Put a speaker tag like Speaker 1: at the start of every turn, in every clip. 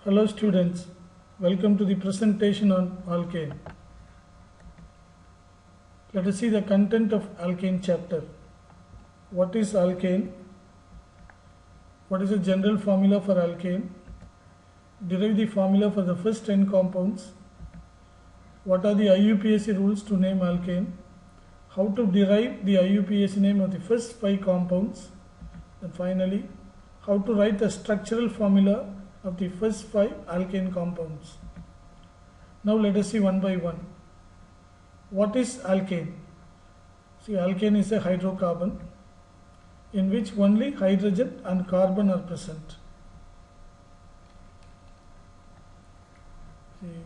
Speaker 1: Hello students, welcome to the presentation on Alkane. Let us see the content of Alkane chapter. What is Alkane? What is the general formula for Alkane? Derive the formula for the first 10 compounds. What are the IUPAC rules to name Alkane? How to derive the IUPAC name of the first 5 compounds. And finally, how to write the structural formula of the first 5 alkane compounds. Now let us see one by one. What is alkane? See, alkane is a hydrocarbon in which only hydrogen and carbon are present. See,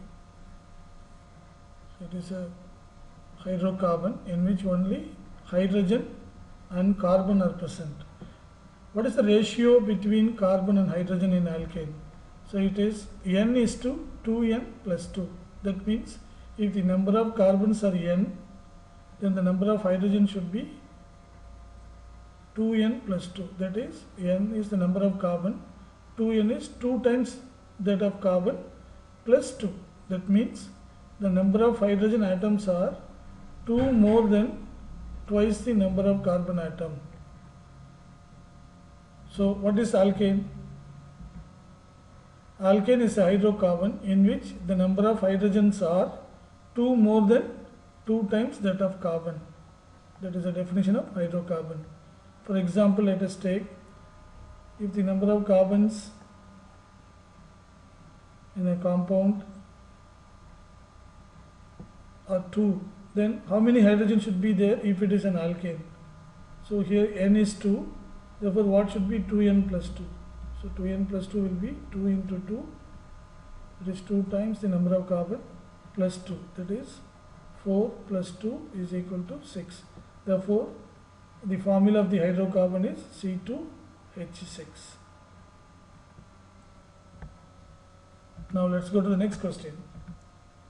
Speaker 1: it is a hydrocarbon in which only hydrogen and carbon are present. What is the ratio between carbon and hydrogen in alkane? So it is n is to 2n plus 2. That means if the number of carbons are n, then the number of hydrogen should be 2n plus 2. That is, n is the number of carbon, 2n is 2 times that of carbon plus 2. That means the number of hydrogen atoms are 2 more than twice the number of carbon atom. So what is alkane? Alkane is a hydrocarbon in which the number of hydrogens are 2 more than 2 times that of carbon. That is the definition of hydrocarbon. For example, let us take, if the number of carbons in a compound are 2, then how many hydrogen should be there if it is an alkane? So here n is 2, therefore what should be 2n plus 2? So 2n plus 2 will be 2 into 2, it is 2 times the number of carbon plus 2, that is 4 plus 2 is equal to 6. Therefore, the formula of the hydrocarbon is C2H6. Now let's go to the next question.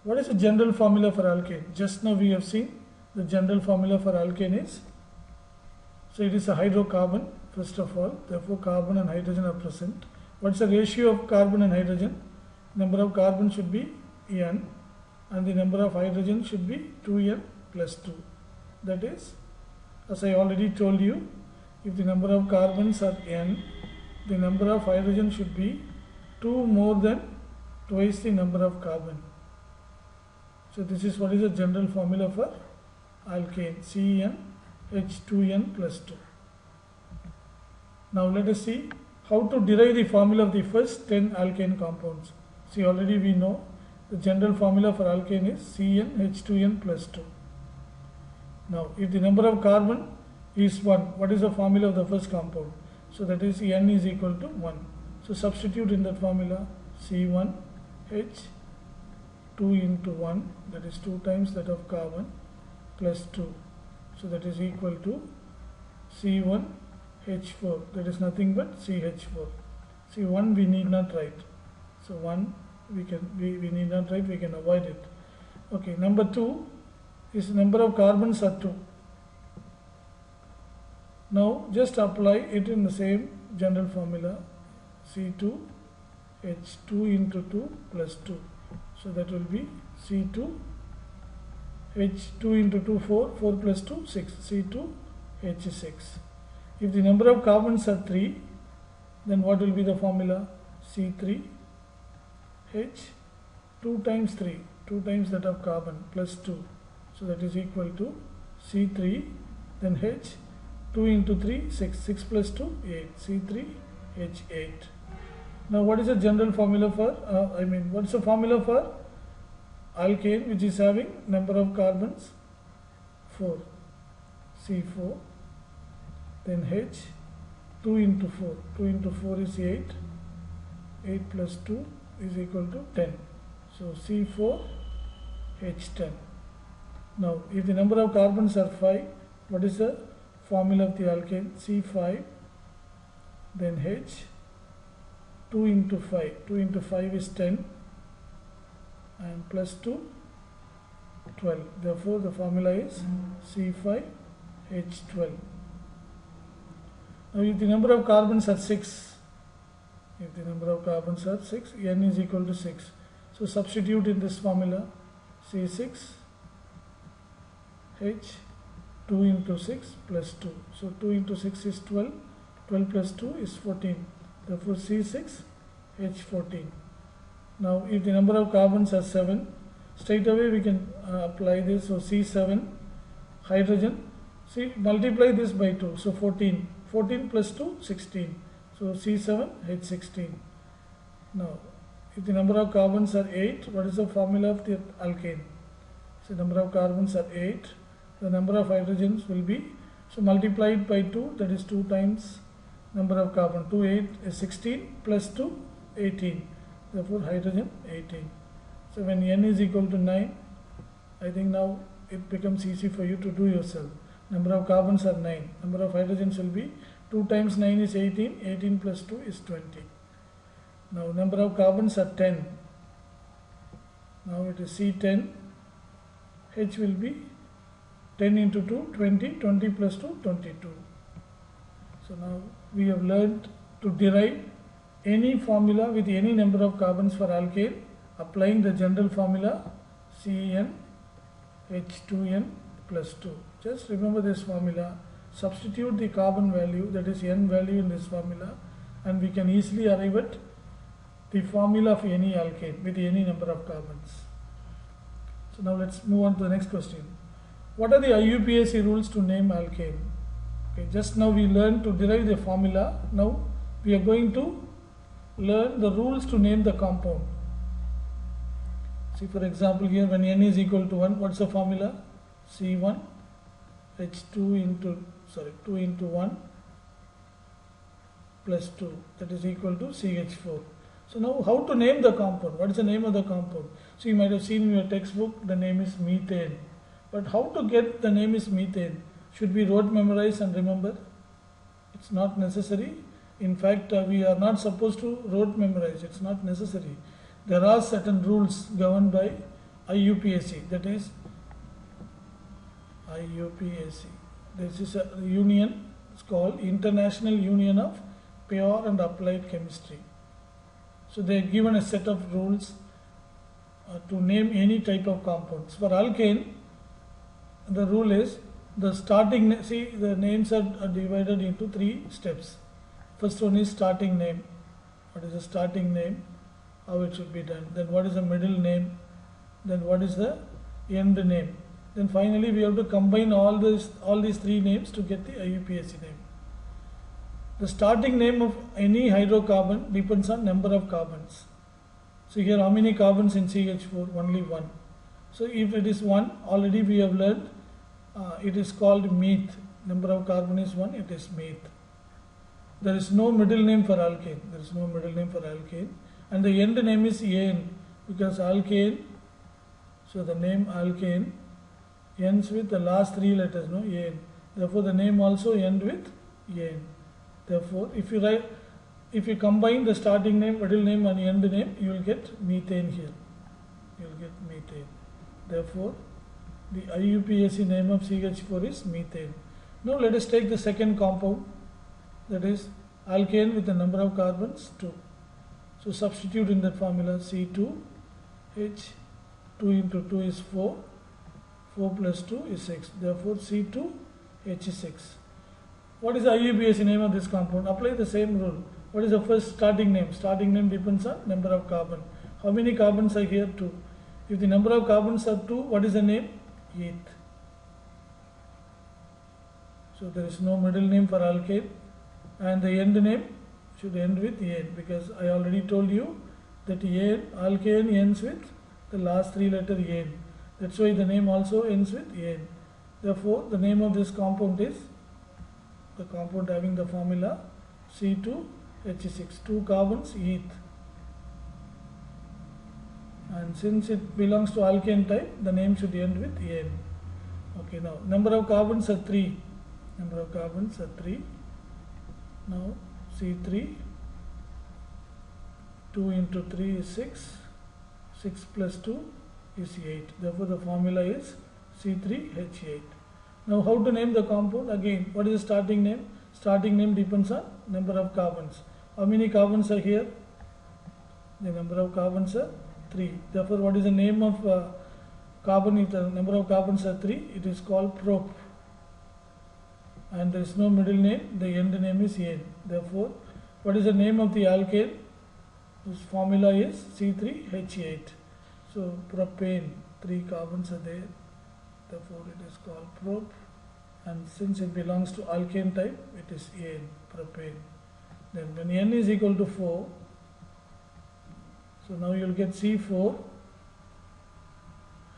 Speaker 1: What is the general formula for alkane? Just now we have seen the general formula for alkane is, so it is a hydrocarbon. First of all, therefore carbon and hydrogen are present. What is the ratio of carbon and hydrogen? Number of carbon should be n and the number of hydrogen should be 2n plus 2. That is, as I already told you, if the number of carbons are n, the number of hydrogen should be 2 more than twice the number of carbon. So this is what is the general formula for alkane, CnH2n plus 2. Now let us see how to derive the formula of the first 10 alkane compounds. See, already we know the general formula for alkane is CnH2n plus 2. Now if the number of carbon is 1, what is the formula of the first compound? So that is n is equal to 1. So substitute in that formula C1H2 into 1, that is 2 times that of carbon plus 2. So that is equal to C1H4, that is nothing but CH4. See, 1 we need not write. So 1 we need not write, we can avoid it. Okay, number 2 is number of carbons are 2. Now just apply it in the same general formula, C2H2 into 2 plus 2. So that will be C2H2 into 2, 4, 4 plus 2, 6, C2H6. If the number of carbons are 3, then what will be the formula? C3H, 2 times 3, 2 times that of carbon plus 2. So that is equal to C3, then H, 2 into 3, 6, 6 plus 2, 8, C3H8. Now what is the general formula for, what is the formula for alkane which is having number of carbons? 4, C4. Then H, 2 into 4, 2 into 4 is 8, 8 plus 2 is equal to 10. So C4H10. Now if the number of carbons are 5, what is the formula of the alkane? C5, then H, 2 into 5, 2 into 5 is 10 and plus 2, 12. Therefore the formula is C5H12. Now if the number of carbons are 6, If the number of carbons are 6, N is equal to 6. So substitute in this formula C6 H 2 into 6 plus 2. So 2 into 6 is 12. 12 plus 2 is 14. Therefore C6 H14. Now if the number of carbons are 7, straight away we can apply this. So C7 hydrogen. See, multiply this by 2. So 14. 14 plus 2, 16. So C7 H16. Now if the number of carbons are 8, what is the formula of the alkane? So number of carbons are 8. The number of hydrogens will be, so multiplied by 2, that is 2 times number of carbon. 2 8 is 16 plus 2 18. Therefore hydrogen 18. So when N is equal to 9, I think now it becomes easy for you to do yourself. Number of carbons are 9. Number of hydrogens will be 2 times 9 is 18. 18 plus 2 is 20. Now number of carbons are 10. Now it is C10. H will be 10 into 2, 20. 20 plus 2, 22. So now we have learned to derive any formula with any number of carbons for alkane, applying the general formula CN H2N plus 2. Just remember this formula, substitute the carbon value, that is N value, in this formula, and we can easily arrive at the formula of any alkane with any number of carbons. So now let's move on to the next question. What are the IUPAC rules to name alkane? Okay, just now we learned to derive the formula. Now we are going to learn the rules to name the compound. See, for example, here when N is equal to 1, what's the formula? C1 H2 into 2 into 1 plus 2, that is equal to CH4. So now how to name the compound? What is the name of the compound? So you might have seen in your textbook the name is methane. But how to get the name is methane? Should we rote memorize and remember? It's not necessary. In fact, we are not supposed to rote memorize. It's not necessary. There are certain rules governed by IUPAC, that is IUPAC. This is a union, it's called International Union of Pure and Applied Chemistry. So they are given a set of rules to name any type of compounds. For alkane, the rule is the starting, see, the names are divided into 3 steps. First one is starting name. What is the starting name? How it should be done. Then what is the middle name? Then what is the end name? Then finally we have to combine all these 3 names to get the IUPAC name. The starting name of any hydrocarbon depends on number of carbons. So here how many carbons in CH4? Only 1. So if it is 1, already we have learned it is called meth. Number of carbon is 1, it is meth. There is no middle name for alkane. There is no middle name for alkane. And the end name is ane, because alkane, so the name alkane ends with the last 3 letters, no, ane. Therefore the name also ends with ane. Therefore if you combine the starting name, middle name and end name, you will get methane here. You will get methane. Therefore the IUPAC name of CH4 is methane. Now let us take the second compound, that is alkane with the number of carbons 2. So substitute in that formula C2 H 2 into 2 is 4. 4 plus 2 is 6. Therefore C2 H6. What is the IUPAC name of this compound? Apply the same rule. What is the first starting name? Starting name depends on number of carbon. How many carbons are here? 2. If the number of carbons are 2, what is the name? Eth. So there is no middle name for alkane, and the end name should end with ane, because I already told you that alkane ends with the last 3 letter ane. That's why the name also ends with ane. Therefore the name of this compound is the compound having the formula C2H6, 2 carbons eth. And since it belongs to alkane type, the name should end with ane. Okay, now number of carbons are 3. Number of carbons are 3. Now C3, 2 into 3 is 6. 6 plus 2 is 8. Therefore the formula is C3H8. Now how to name the compound? Again, what is the starting name? Starting name depends on number of carbons. How many carbons are here? The number of carbons are 3. Therefore, what is the name of carbon if the number of carbons are 3? It is called prop. And there is no middle name, the end name is ane. Therefore, what is the name of the alkane? Whose formula is C3H8. So, propane, 3 carbons are there. Therefore, it is called prop. And since it belongs to alkane type, it is ane, propane. Then when n is equal to 4, so now you will get C4,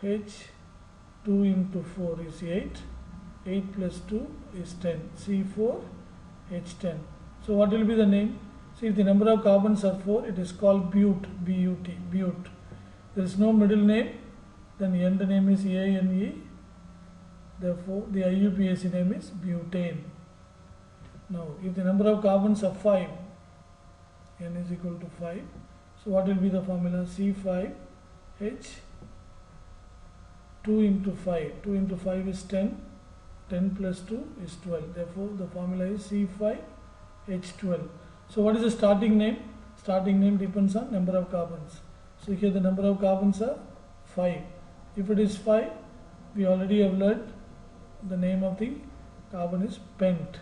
Speaker 1: H2 into 4 is 8, 8 plus 2 is 10, C4, H10. So what will be the name? See, if the number of carbons are 4, it is called bute, B-U-T, bute. There is no middle name, then the end name is A-N-E, therefore the IUPAC name is butane. Now, if the number of carbons are 5, n is equal to 5, so what will be the formula? C5H 2 into 5. 2 into 5 is 10. 10 plus 2 is 12. Therefore, the formula is C5H12. So, what is the starting name? Starting name depends on number of carbons. So, here the number of carbons are 5. If it is 5, we already have learned the name of the carbon is pent.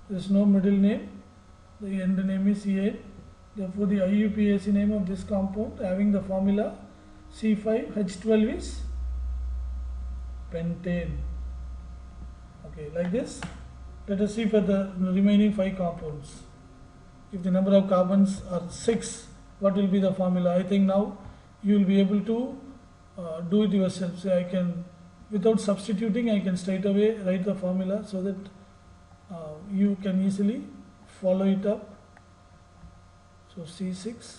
Speaker 1: There is no middle name. The end name is ane. Therefore, the IUPAC name of this compound having the formula C5H12 is pentane. Okay, like this. Let us see for the remaining 5 compounds. If the number of carbons are 6, what will be the formula? I think now you will be able to do it yourself. So I can, without substituting, I can straight away write the formula so that you can easily follow it up. So C6H,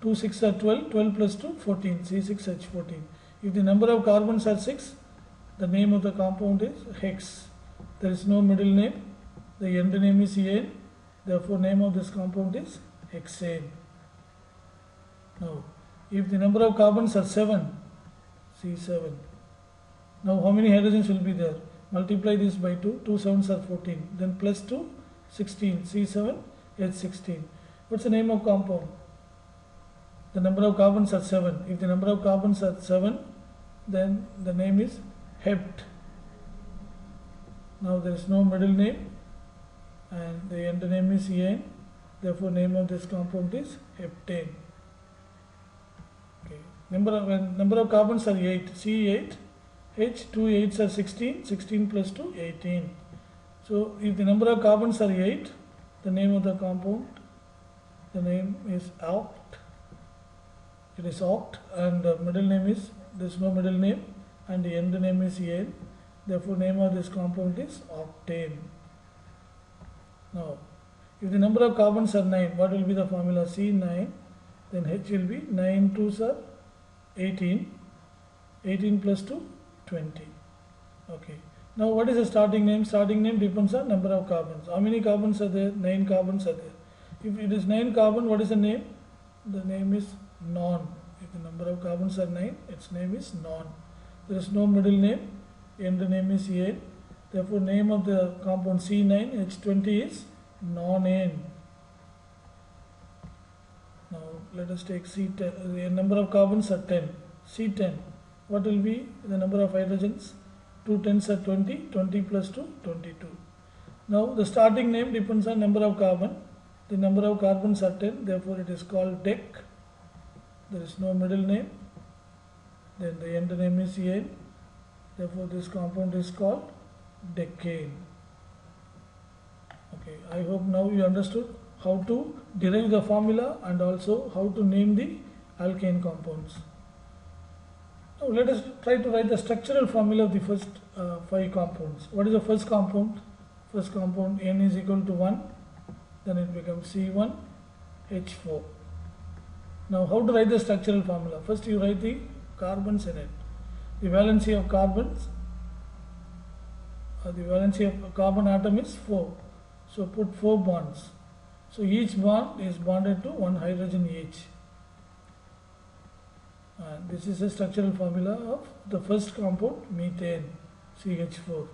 Speaker 1: 2 6 are 12, 12 plus 2, 14, C6H14. If the number of carbons are 6, the name of the compound is hex. There is no middle name, the end name is ane, therefore name of this compound is hexane. Now, if the number of carbons are 7, C7. Now, how many hydrogens will be there? Multiply this by 2, 2 7s are 14, then plus 2, 16, C7, H16. What's the name of compound? The number of carbons are 7. If the number of carbons are 7, then the name is hept. Now there is no middle name and the end name is ane. Therefore, name of this compound is heptane. Okay. Number of carbons are 8. C8. H 2 8s are 16. 16 plus 2, 18. So if the number of carbons are 8, the name of the compound, the name is oct. It is oct, and the middle name is, there is no middle name, and the end name is ane. Therefore, name of this compound is octane. Now, if the number of carbons are 9, what will be the formula? C9, then H will be 9 2s are 18, 18 plus 2, 20. Okay. Now, what is the starting name? Starting name depends on number of carbons. How many carbons are there? 9 carbons are there. If it is 9 carbon, what is the name? The name is non. If the number of carbons are 9, its name is non. There is no middle name. End name is ane. Therefore, name of the compound C9H20 is non-ane. Now, let us take C10. The number of carbons are 10. C10. What will be the number of hydrogens? 2 10s are 20. 20 plus 2, 22. Now, the starting name depends on number of carbon. The number of carbons are 10. Therefore, it is called dec. There is no middle name. Then the end name is ane. Therefore, this compound is called decane. Okay, I hope now you understood how to derive the formula and also how to name the alkane compounds. Now, let us try to write the structural formula of the first 5 compounds. What is the first compound? First compound, N is equal to 1, then it becomes C1H4. Now, how to write the structural formula? First, you write the carbons in it. The valency of carbons, the valency of carbon atom is 4. So, put 4 bonds. So, each bond is bonded to 1 hydrogen each. And this is the structural formula of the first compound, methane, CH4.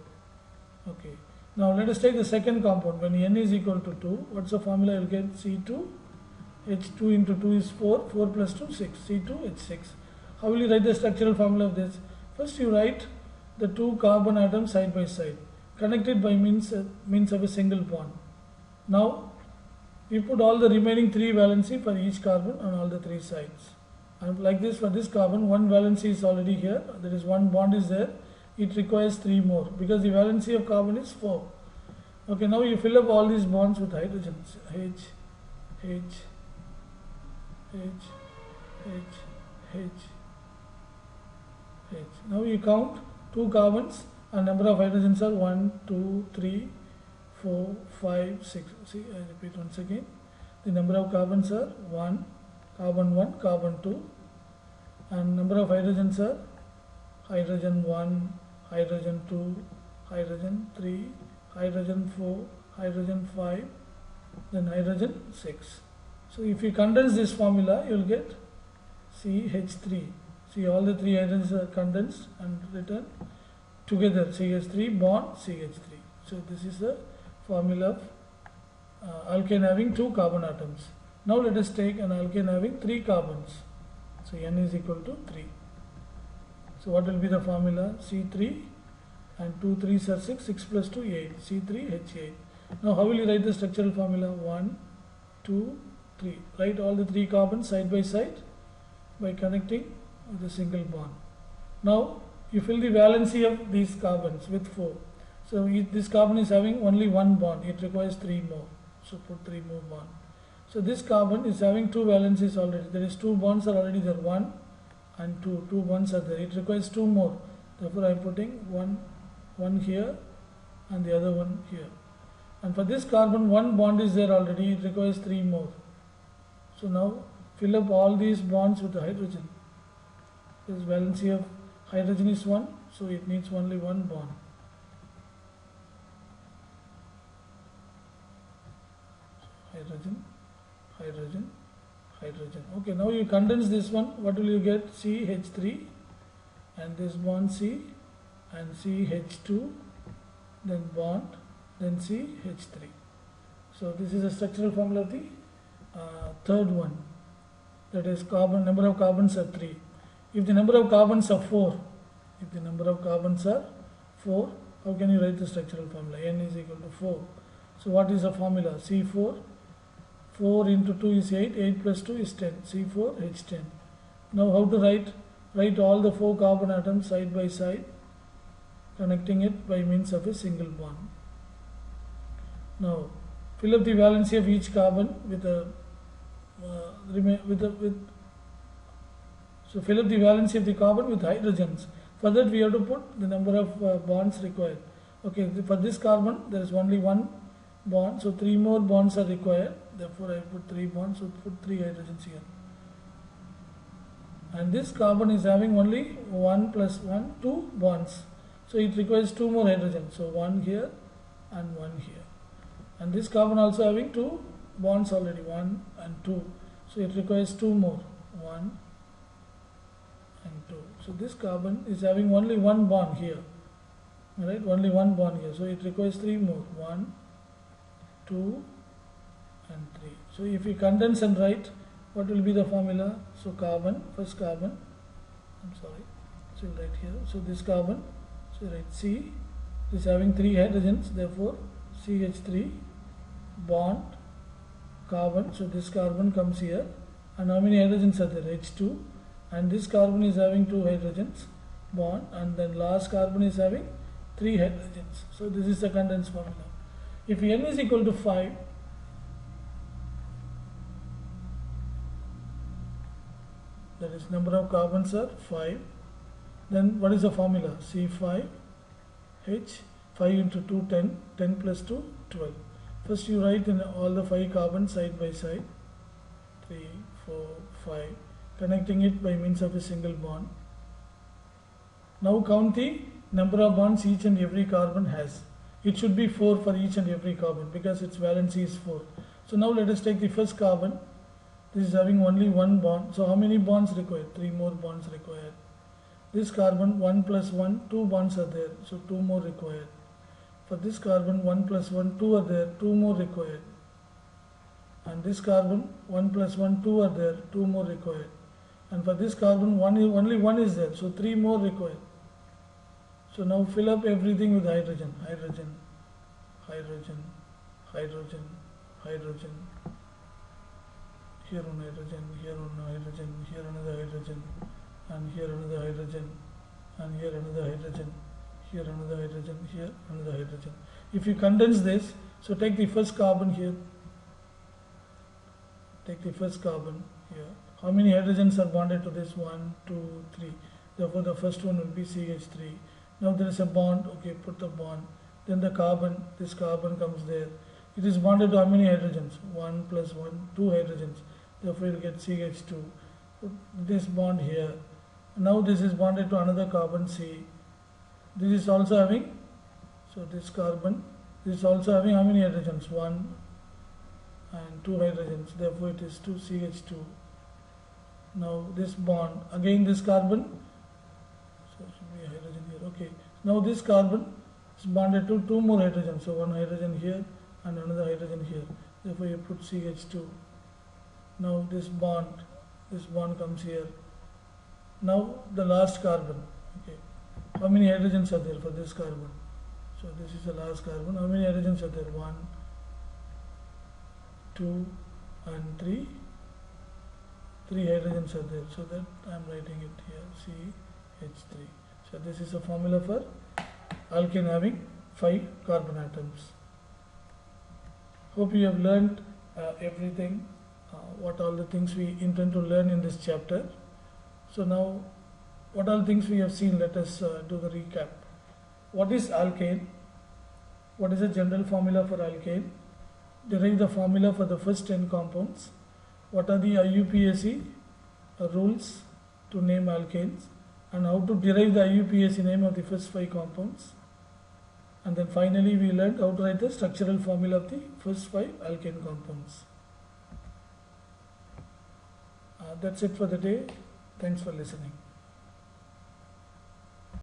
Speaker 1: Okay. Now let us take the second compound. When n is equal to 2, what's the formula? You'll get C2H2 into 2 is 4, 4 plus 2, 6, C2H6. How will you write the structural formula of this? First you write the two carbon atoms side by side, connected by means of a single bond. Now you put all the remaining 3 valency for each carbon on all the 3 sides. And like this, for this carbon, 1 valency is already here, that is 1 bond is there, it requires 3 more because the valency of carbon is 4. Okay, now you fill up all these bonds with hydrogens, H, H, H, H, H, H. Now you count 2 carbons and number of hydrogens are 1, 2, 3, 4, 5, 6. See, I repeat once again. The number of carbons are 1, carbon 1, carbon 2, and number of hydrogens are hydrogen 1, hydrogen 2, hydrogen 3, hydrogen 4, hydrogen 5, then hydrogen 6. So if you condense this formula, you will get CH3. See, all the 3 hydrogens are condensed and written together, CH3 bond CH3. So this is the formula of alkane having 2 carbon atoms. Now let us take an alkane having 3 carbons. So N is equal to 3. So what will be the formula? C3 and 2 3s are 6, 6 plus 2 8, C3H8. Now how will you write the structural formula? 1, 2, 3. Write all the 3 carbons side by side by connecting with a single bond. Now you fill the valency of these carbons with 4. So this carbon is having only 1 bond, it requires 3 more. So put 3 more bond. So this carbon is having 2 valencies already, that is 2 bonds are already there, 1 and 2, 2 bonds are there, it requires 2 more. Therefore I am putting one here and the other one here. And for this carbon 1 bond is there already, it requires 3 more. So now fill up all these bonds with the hydrogen. This valency of hydrogen is 1, so it needs only 1 bond. Hydrogen, hydrogen, hydrogen. Okay, now you condense this one. What will you get? CH3 and this bond C and CH2, then bond, then CH3. So this is the structural formula of the third one. That is carbon, number of carbons are 3. If the number of carbons are 4, how can you write the structural formula? N is equal to 4. So what is the formula? C4, 4 into 2 is 8, 8 plus 2 is 10, C4H10. Now how to write? Write all the 4 carbon atoms side by side, connecting it by means of a single bond. Now fill up the valency of each carbon with a so fill up the valency of the carbon with hydrogens. For that we have to put the number of bonds required. Okay, for this carbon there is only 1 bond, so 3 more bonds are required. Therefore I put 3 bonds, so put 3 hydrogens here. And this carbon is having only 1 plus 1, 2 bonds. So it requires 2 more hydrogens. So 1 here and 1 here. And this carbon also having 2 bonds already, 1 and 2. So it requires 2 more, 1 and 2. So this carbon is having only 1 bond here. Alright, only 1 bond here. So it requires 3 more, 1, 2 and 3. So if we condense and write, what will be the formula? So carbon, first carbon, so write here, so this carbon, so write C, is having 3 hydrogens, therefore CH3 bond carbon, so this carbon comes here, and how many hydrogens are there? H2, and this carbon is having 2 hydrogens bond, and then last carbon is having 3 hydrogens. So this is the condensed formula. If N is equal to 5, that is number of carbons are 5, then what is the formula? C5H, 5 into 2, 10, 10 plus 2, 12. First you write in all the 5 carbons side by side, 3, 4, 5, connecting it by means of a single bond. Now count the number of bonds each and every carbon has. It should be 4 for each and every carbon because its valency is 4. So now let us take the first carbon. This is having only 1 bond. So how many bonds required? 3 more bonds required. This carbon, 1 plus 1, 2 bonds are there. So 2 more required. For this carbon 1 plus 1, 2 are there, 2 more required. And this carbon 1 plus 1, 2 are there, 2 more required. And for this carbon only 1 is there, so 3 more required. So now fill up everything with hydrogen, hydrogen, hydrogen, hydrogen, hydrogen. Here one hydrogen, here one hydrogen, here another hydrogen, and here another hydrogen, and here another hydrogen, here another hydrogen, here another hydrogen. If you condense this, so take the first carbon here, take the first carbon here. How many hydrogens are bonded to this? 1, 2, 3. Therefore the first one will be CH3. Now there is a bond, okay, put the bond. Then the carbon, this carbon comes there. It is bonded to how many hydrogens? 1 plus 1, 2 hydrogens. Therefore you will get CH2. Put this bond here. Now this is bonded to another carbon C. This is also having, so this carbon, this is also having how many hydrogens? 1 and 2 hydrogens. Therefore it is 2CH2. Now this bond, again this carbon, so it should be a hydrogen here, okay. Now this carbon is bonded to 2 more hydrogens, so 1 hydrogen here and another hydrogen here. Therefore you put CH2. Now this bond comes here. Now the last carbon, okay. How many hydrogens are there for this carbon? So this is the last carbon. How many hydrogens are there? 1, 2 and 3. 3 hydrogens are there, so that I am writing it here, CH3. So this is a formula for alkane having 5 carbon atoms. Hope you have learned everything, what all the things we intend to learn in this chapter. So now, what all things we have seen, let us do the recap. What is alkane? What is the general formula for alkane? Derive the formula for the first 10 compounds. What are the IUPAC rules to name alkanes, and how to derive the IUPAC name of the first 5 compounds. And then finally we learned how to write the structural formula of the first 5 alkane compounds. That's it for the day. Thanks for listening.